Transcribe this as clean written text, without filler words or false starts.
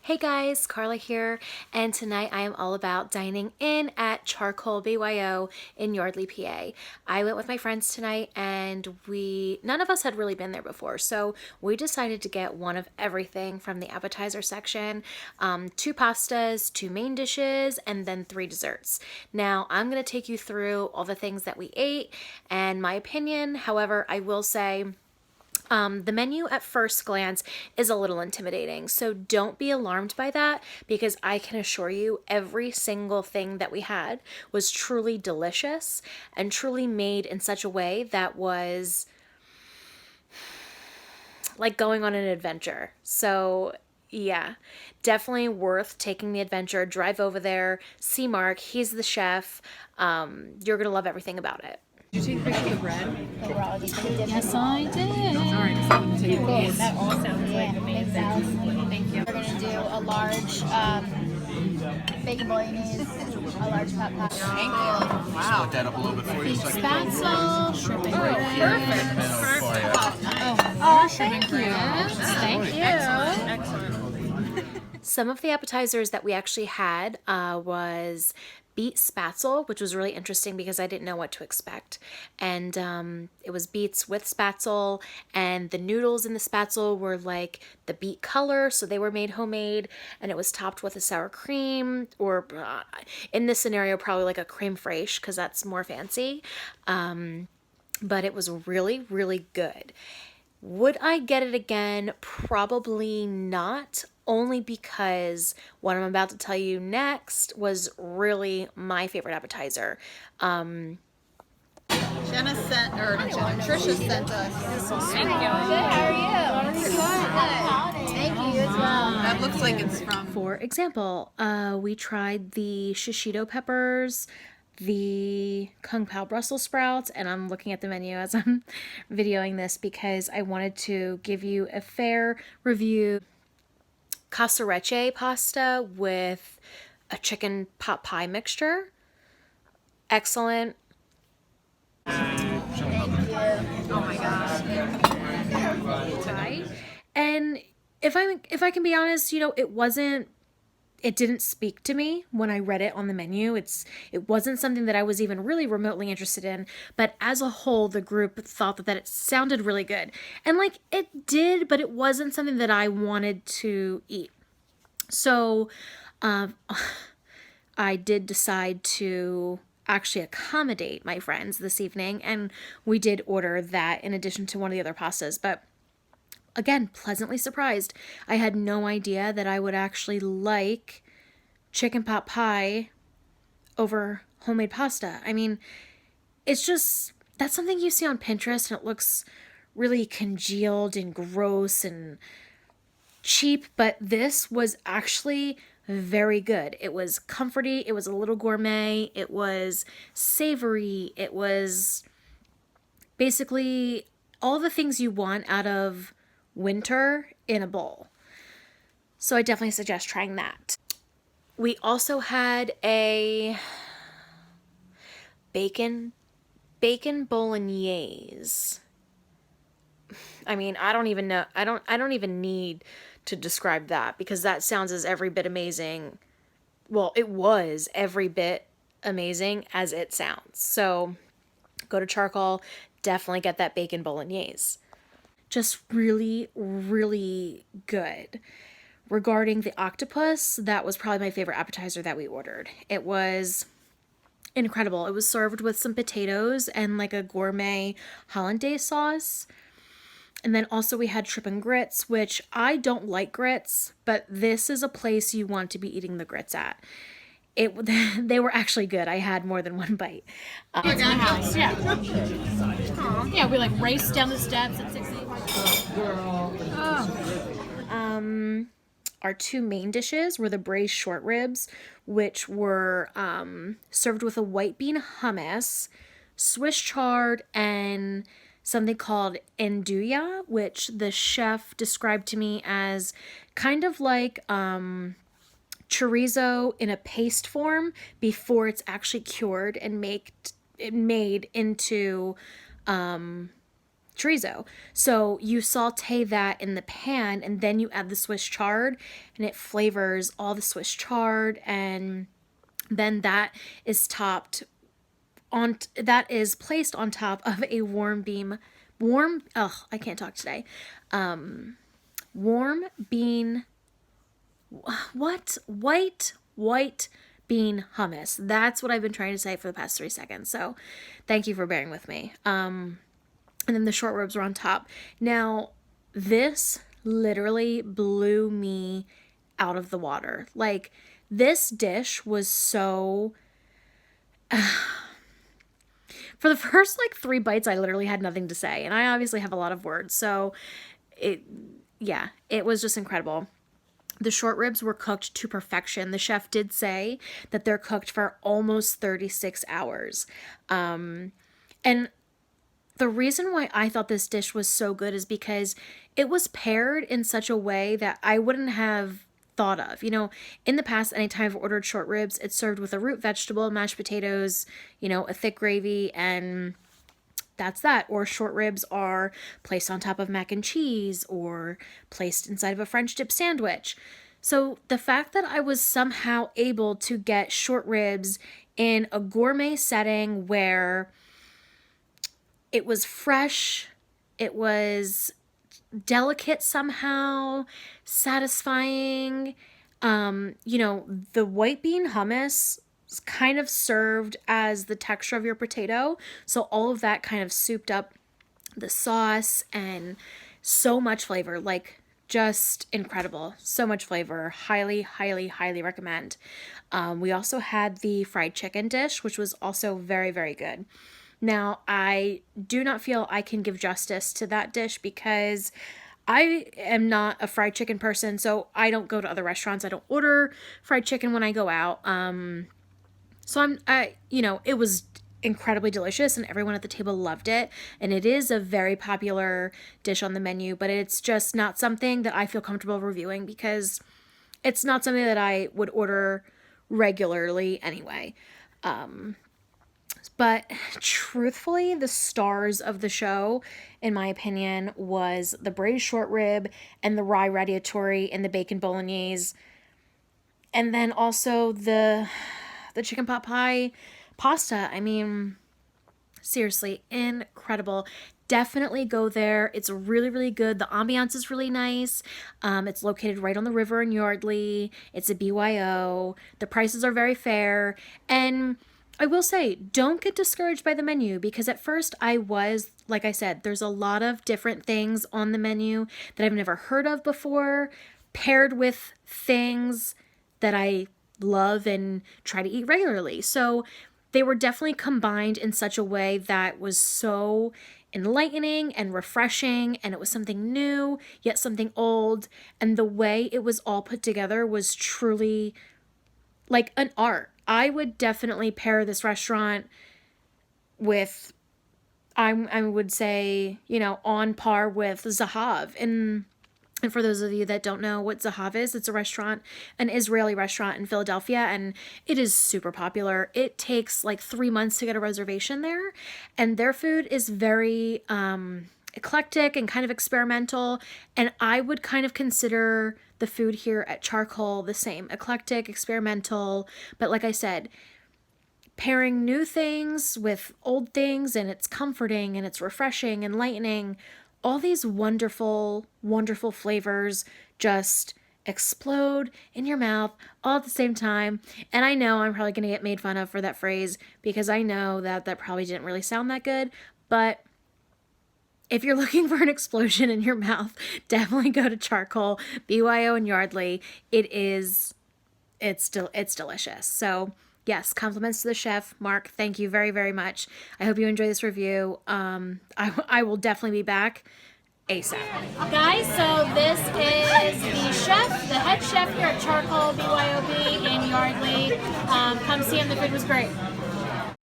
Hey guys, Carla here, and tonight I am all about dining in at Charcoal BYO in Yardley PA. I went with my friends tonight and none of us had really been there before, so we decided to get one of everything from the appetizer section, 2 pastas, 2 main dishes, and then 3 desserts. Now I'm going to take you through all the things that we ate and my opinion. However, I will say the menu at first glance is a little intimidating, so don't be alarmed by that because I can assure you every single thing that we had was truly delicious and truly made in such a way that was like going on an adventure. So yeah, definitely worth taking the adventure. Drive over there, see Mark, he's the chef. You're gonna love everything about it. Did you take a picture of the bread? Yes, I did. All right, so I'm take Cool. these. That all sounds like amazing. Thank you. We're gonna do a large bacon bolognese, a large pot pie. Thank you. Wow. Split that up a little bit for you. So I can Spatzel, shrimp and Thank you. Thank you. Excellent. Some of the appetizers that we actually had was beet spatzel, which was really interesting because I didn't know what to expect. And it was beets with spatzel, and the noodles in the spatzel were like the beet color, so they were made homemade, and it was topped with a sour cream, or in this scenario, probably like a creme fraiche because that's more fancy. But it was really, really good. Would I get it again? Probably not, only because what I'm about to tell you next was really my favorite appetizer. Jenna sent, or not Jenna, Trisha sent us. Thank you. Good, how are you? Thank you as well. That looks like it's from. For example, we tried the shishito peppers, the Kung Pao Brussels sprouts, and I'm looking at the menu as I'm videoing this because I wanted to give you a fair review. Casarecce pasta with a chicken pot pie mixture. Excellent. Oh my gosh. Right? And if I can be honest, it didn't speak to me when I read it on the menu. It wasn't something that I was even really remotely interested in, but as a whole, the group thought that it sounded really good. And like it did, but it wasn't something that I wanted to eat. So I did decide to actually accommodate my friends this evening, and we did order that in addition to one of the other pastas, but again, pleasantly surprised. I had no idea that I would actually like chicken pot pie over homemade pasta. I mean, it's just, that's something you see on Pinterest and it looks really congealed and gross and cheap, but this was actually very good. It was comforty, it was a little gourmet, it was savory, it was basically all the things you want out of winter in a bowl. So I definitely suggest trying that. We also had a bacon bolognese. I mean, I don't even know. I don't even need to describe that because that sounds as every bit amazing. Well, it was every bit amazing as it sounds. So go to Charcoal, definitely get that bacon bolognese. Just really, really good. Regarding the octopus, that was probably my favorite appetizer that we ordered. It was incredible. It was served with some potatoes and like a gourmet hollandaise sauce. And then also we had shrimp and grits, which I don't like grits, but this is a place you want to be eating the grits at. They were actually good. I had more than one bite. It's in the house. Yeah. Aww. Yeah, we like raced down the steps at 6 a.m. Our 2 main dishes were the braised short ribs, which were served with a white bean hummus, Swiss chard, and something called andouille, which the chef described to me as kind of like chorizo in a paste form before it's actually cured and made into chorizo. So you saute that in the pan, and then you add the Swiss chard, and it flavors all the Swiss chard, and then that is placed on top of a I can't talk today. Warm bean, what? White bean hummus. That's what I've been trying to say for the past 3 seconds. So thank you for bearing with me. And then the short ribs were on top. Now, this literally blew me out of the water. Like, this dish was so... For the first, like, 3 bites, I literally had nothing to say. And I obviously have a lot of words. So, it was just incredible. The short ribs were cooked to perfection. The chef did say that they're cooked for almost 36 hours. And the reason why I thought this dish was so good is because it was paired in such a way that I wouldn't have thought of. You know, in the past, anytime I've ordered short ribs, it's served with a root vegetable, mashed potatoes, you know, a thick gravy, and that's that. Or short ribs are placed on top of mac and cheese or placed inside of a French dip sandwich. So the fact that I was somehow able to get short ribs in a gourmet setting where it was fresh, it was delicate somehow, satisfying. You know, the white bean hummus kind of served as the texture of your potato. So all of that kind of souped up the sauce, and so much flavor, like just incredible. So much flavor. Highly, highly, highly recommend. We also had the fried chicken dish, which was also very, very good. Now, I do not feel I can give justice to that dish because I am not a fried chicken person, so I don't go to other restaurants. I don't order fried chicken when I go out. So it was incredibly delicious and everyone at the table loved it. And it is a very popular dish on the menu, but it's just not something that I feel comfortable reviewing because it's not something that I would order regularly anyway. But truthfully, the stars of the show, in my opinion, was the braised short rib and the rye ratatouille and the bacon bolognese. And then also the chicken pot pie pasta. I mean, seriously, incredible. Definitely go there. It's really, really good. The ambiance is really nice. It's located right on the river in Yardley. It's a BYO. The prices are very fair. And I will say, don't get discouraged by the menu because at first I was, like I said, there's a lot of different things on the menu that I've never heard of before, paired with things that I love and try to eat regularly. So they were definitely combined in such a way that was so enlightening and refreshing, and it was something new, yet something old, and the way it was all put together was truly like an art. I would definitely pair this restaurant with, I would say, you know, on par with Zahav. And for those of you that don't know what Zahav is, it's a restaurant, an Israeli restaurant in Philadelphia, and it is super popular. It takes like 3 months to get a reservation there, and their food is very eclectic and kind of experimental, and I would kind of consider the food here at Charcoal the same. Eclectic, experimental, but like I said, pairing new things with old things, and it's comforting and it's refreshing, enlightening. All these wonderful, wonderful flavors just explode in your mouth all at the same time. And I know I'm probably going to get made fun of for that phrase because I know that probably didn't really sound that good, but if you're looking for an explosion in your mouth, definitely go to Charcoal, BYO and Yardley. It's delicious. So yes, compliments to the chef, Mark. Thank you very, very much. I hope you enjoy this review. I will definitely be back ASAP. Guys, so this is the chef, the head chef here at Charcoal, BYOB in Yardley. Come see him. The food was great.